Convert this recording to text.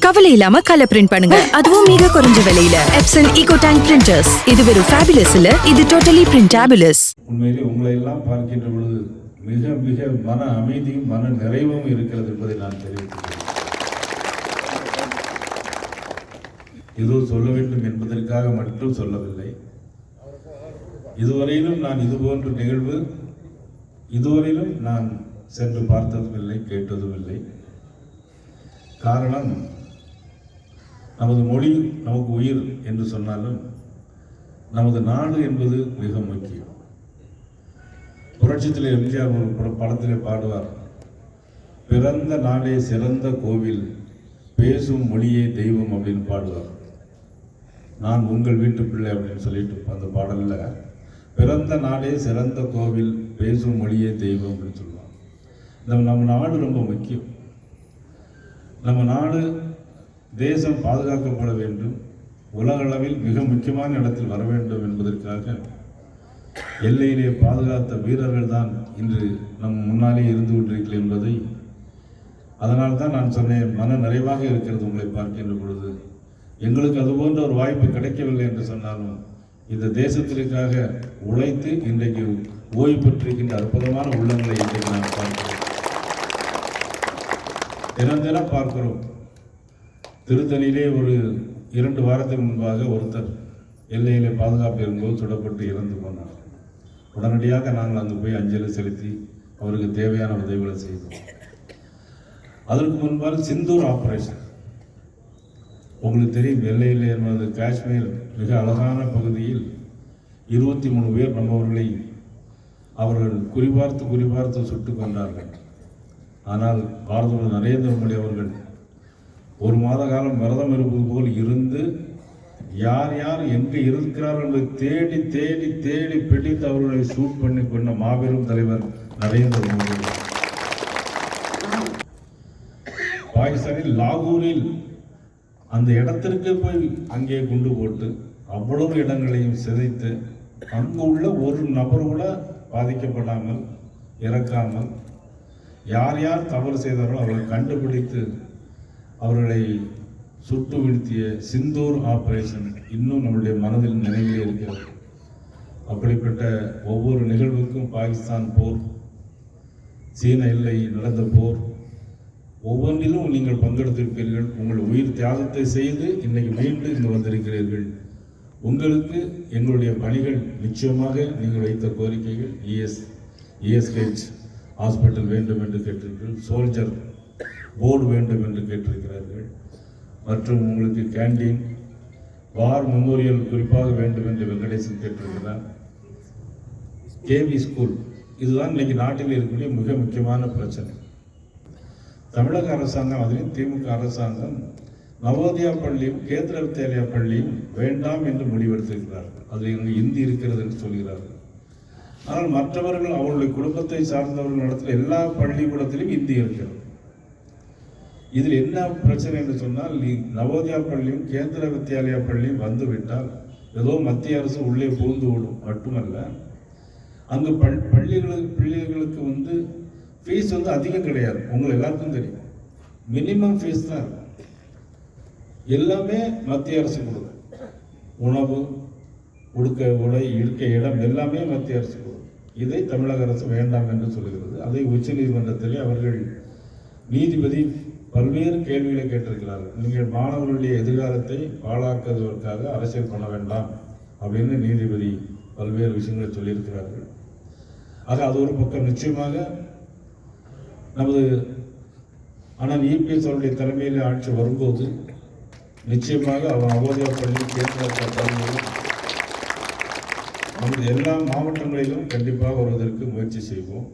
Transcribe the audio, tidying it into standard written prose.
கவலை இல்லாம colour print பண்ணுங்க, அதுவும் மிக குறைஞ்ச விலையில. Epson eco tank printers. இது வெறும் ஃபேபுலஸ் இல்ல, இது டோட்டலி பிரிண்டபிளஸ். உண்மையிலே உங்களை எல்லாம் பார்க்கின்ற பொழுது மிக மிக மன அமைதியும் மன நிறைவும் இருக்கிறது என்பதை நான் தெரிவித்துள்ளேன். ஏதோ சொல்ல வேண்டும் என்பதற்காக மட்டும் சொல்லவில்லை. இதுவரையிலும் நான் இதுபோன்ற நிகழ்வு இதுவரையிலும் நான் சென்று பார்த்ததும் இல்லை, கேட்டதும் இல்லை. காரணம், நமது மொழி நமக்கு உயிர் என்று சொன்னாலும் நமது நாடு என்பது மிக முக்கியம். புரட்சித்தில் எம்ஜிஆர் ஒரு படத்திலே பாடுவார், பிறந்த நாடே சிறந்த கோவில், பேசும் மொழியே தெய்வம் அப்படின்னு பாடுவார். நான் உங்கள் வீட்டு பிள்ளை அப்படின்னு சொல்லிட்டு அந்த பாடலில் பிறந்த நாடே சிறந்த கோவில், பேசும் மொழியே தெய்வம் அப்படின்னு சொல்லுவாங்க. நம்ம நாடு ரொம்ப முக்கியம். நம்ம நாடு தேசம் பாதுகாக்கப்பட வேண்டும், உலகளவில் மிக முக்கியமான இடத்தில் வர வேண்டும் என்பதற்காக எல்லையிலே பாதுகாத்த வீரர்கள் தான் இன்று நம் முன்னாலே இருந்து கொண்டிருக்கிறீர்கள் என்பதை, அதனால் தான் நான் சொன்னேன், மன நிறைவாக இருக்கிறது உங்களை பார்க்கின்ற பொழுது. எங்களுக்கு அதுபோன்ற ஒரு வாய்ப்பு கிடைக்கவில்லை என்று சொன்னாலும் இந்த தேசத்திற்காக உழைத்து இன்றைக்கு ஓய்வு பெற்றிருக்கின்ற அற்புதமான உள்ளங்களை இன்றைக்கு நான் பார்க்கிறேன். தினம் பார்க்கிறோம். திருத்தணியிலே ஒரு 2 வாரத்துக்கு முன்பாக ஒருத்தர் எல்லையிலே பாதுகாப்பு இருக்கும்போது சுடப்பட்டு இறந்து போனார். உடனடியாக நாங்கள் அங்கு போய் அஞ்சலி செலுத்தி அவருக்கு தேவையான உதவிகளை செய்தோம். அதற்கு முன்பாக சிந்தூர் ஆபரேஷன் உங்களுக்கு தெரியும். எல்லையில் என்பது காஷ்மீர் மிக அழகான பகுதியில் 23 பேர் நம்மவர்களை அவர்கள் குறிபார்த்து சுட்டுக் கொண்டார்கள். ஆனால் பாரத நரேந்திர மோடி அவர்கள் 1 மாத காலம் விரதம் இருப்பது போல் இருந்து யார் யார் எங்கு இருக்கிறார்கள் என்பதை தேடி தேடி தேடி பிடித்து அவர்களை ஷூட் பண்ணி கொண்ட மாபெரும் தலைவர் நரேந்திர மோடி. பாகிஸ்தானில் லாகூரில் அந்த இடத்திற்கு போய் அங்கே குண்டு போட்டு அவ்வளவு இடங்களையும் சிதைத்து அங்கு உள்ள ஒரு நபர் கூட பாதிக்கப்படாமல் இறக்காமல் யார் யார் தவறு செய்தாரோ அவர்களை கண்டுபிடித்து அவர்களை சுட்டு வீழ்த்திய சிந்தூர் ஆபரேஷன் இன்னும் நம்முடைய மனதில் நினைவிலே இருக்கிறது. அப்படிப்பட்ட ஒவ்வொரு நிகழ்வுக்கும் பாகிஸ்தான் போர், சீன எல்லை நடந்த போர், ஒவ்வொன்றிலும் நீங்கள் பங்கெடுத்திருப்பீர்கள். உங்கள் உயிர் தியாகத்தை செய்து இன்னைக்கு மீண்டும் இங்கு வந்திருக்கிறீர்கள். உங்களுக்கு எங்களுடைய பணிகள் நிச்சயமாக நீங்கள் வைத்த கோரிக்கைகள் ESH ஹாஸ்பிட்டல் வேண்டும் என்று கேட்டிருக்கிறீர்கள், சோல்ஜர் போர்டு வேண்டும் என்று கேட்டிருக்கிறார்கள், மற்றும் உங்களுக்கு கேண்டீன், வார் மெமோரியல் குறிப்பாக வேண்டும் என்று வெங்கடேசன் கேட்டிருக்கிறார், KV ஸ்கூல். இதுதான் இன்னைக்கு நாட்டில் இருக்கக்கூடிய மிக முக்கியமான பிரச்சனை. தமிழக அரசாங்கம், அதிலும் திமுக அரசாங்கம் நவோதயா பள்ளியும் கேந்திர வித்யாலயா பள்ளியும் வேண்டாம் என்று முடிவெடுத்திருக்கிறார்கள். அதில் இங்கு இந்தி இருக்கிறது என்று சொல்கிறார்கள். ஆனால் மற்றவர்கள் அவர்களுடைய குடும்பத்தை சார்ந்தவர்கள் நடத்துகிற எல்லா பள்ளிக்கூடத்திலும் இந்தி இருக்கிறது. இதில் என்ன பிரச்சனை என்று சொன்னால், நவோதயா பள்ளியும் கேந்திர வித்யாலயா பள்ளியும் வந்துவிட்டால் ஏதோ மத்திய அரசு உள்ளே புகுந்து விடும் மட்டுமல்ல, அங்கு பிள்ளைகளுக்கு ஃபீஸ் அதிகம் கிடையாது. உங்களுக்கு எல்லாருக்கும் தெரியும், மினிமம் ஃபீஸ் தான். எல்லாமே மத்திய அரசு கொடுக்கும். உணவு, உடை, இருக்க இடம் எல்லாமே மத்திய அரசு கொடுக்கும். இதை தமிழக அரசு வேண்டாம் என்று சொல்கிறது. அதை உச்சநீதிமன்றத்திலே அவர்கள் நீதிபதி பல்வேறு கேள்விகளை கேட்டிருக்கிறார்கள். நீங்கள் மாணவர்களுடைய எதிர்காலத்தை பாழாக்குவதற்காக அரசியல் பண்ண வேண்டாம் அப்படின்னு நீதிபதி பல்வேறு விஷயங்களை சொல்லியிருக்கிறார்கள். ஆக அது ஒரு பக்கம். நிச்சயமாக நமது ஆனால் EPS அவருடைய தலைமையில் ஆட்சி வரும்போது நிச்சயமாக அவர் நவோதயா பள்ளி, கேந்திர பள்ளியிலும் நமது எல்லா மாவட்டங்களிலும் கண்டிப்பாக வருவதற்கு முயற்சி செய்வோம்.